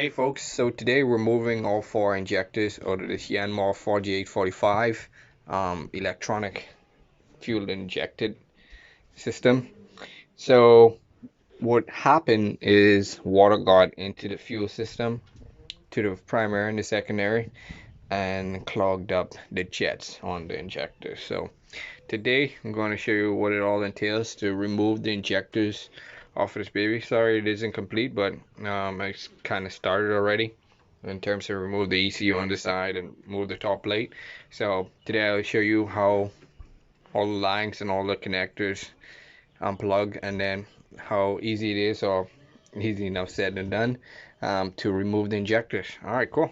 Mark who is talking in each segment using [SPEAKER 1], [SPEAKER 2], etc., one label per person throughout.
[SPEAKER 1] Hey folks, so today we're moving all four injectors out of this Yanmar 4845 electronic fuel injected system. So what happened is water got into the fuel system, to the primary and the secondary, and clogged up the jets on the injector. So today I'm going to show you what it all entails to remove the injectors off of this baby. Sorry it isn't complete, but I kind of started already in terms of remove the ECU on the side and move the top plate. So today I'll show you how all the lines and all the connectors unplug, and then how easy it is, or easy enough said and done, to remove the injectors. Alright, cool.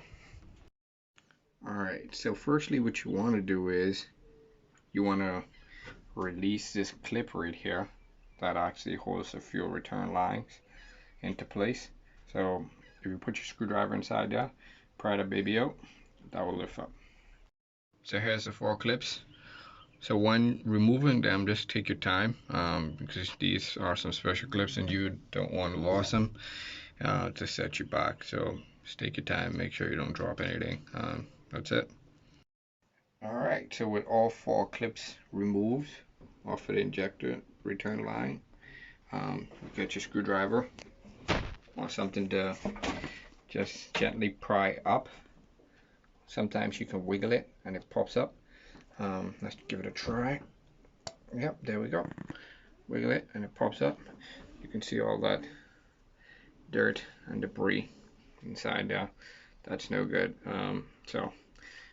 [SPEAKER 1] Alright, so firstly what you want to do is you want to release this clip right here that actually holds the fuel return lines into place. So if you put your screwdriver inside there, pry the baby out, that will lift up. So here's the four clips. So when removing them, just take your time, because these are some special clips and you don't want to lose them to set you back. So just take your time, make sure you don't drop anything. That's it. Alright, so with all four clips removed off of the injector return line, you get your screwdriver or something to just gently pry up. Sometimes you can wiggle it and it pops up. Let's give it a try. Yep, there we go. Wiggle it and it pops up. You can see all that dirt and debris inside there. That's no good. So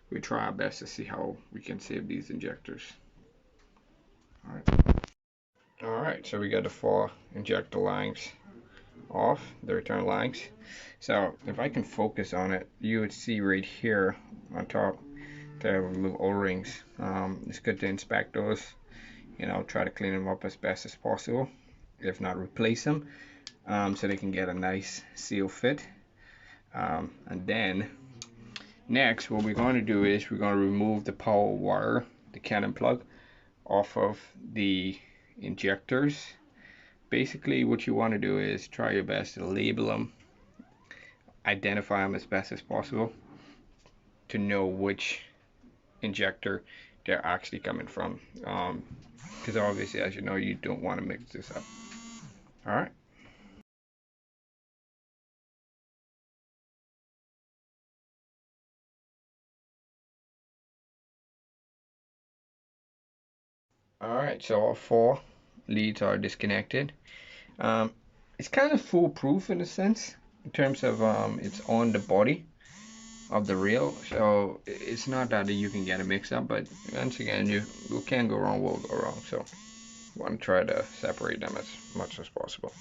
[SPEAKER 1] we try our best to see how we can save these injectors. Alright, so we got the four injector lines off, the return lines. So if I can focus on it, you would see right here on top there are little O-rings. It's good to inspect those, try to clean them up as best as possible, if not replace them, so they can get a nice seal fit. And then next what we're going to do is we're going to remove the power wire, the cannon plug, off of the injectors. Basically what you want to do is try your best to label them, identify them as best as possible, to know which injector they're actually coming from, because obviously, as you know, you don't want to mix this up. Alright. Alright, so all four leads are disconnected. It's kind of foolproof in a sense, in terms of it's on the body of the reel, so it's not that you can get a mix up, but once again, you can go wrong, will go wrong, so you want to try to separate them as much as possible.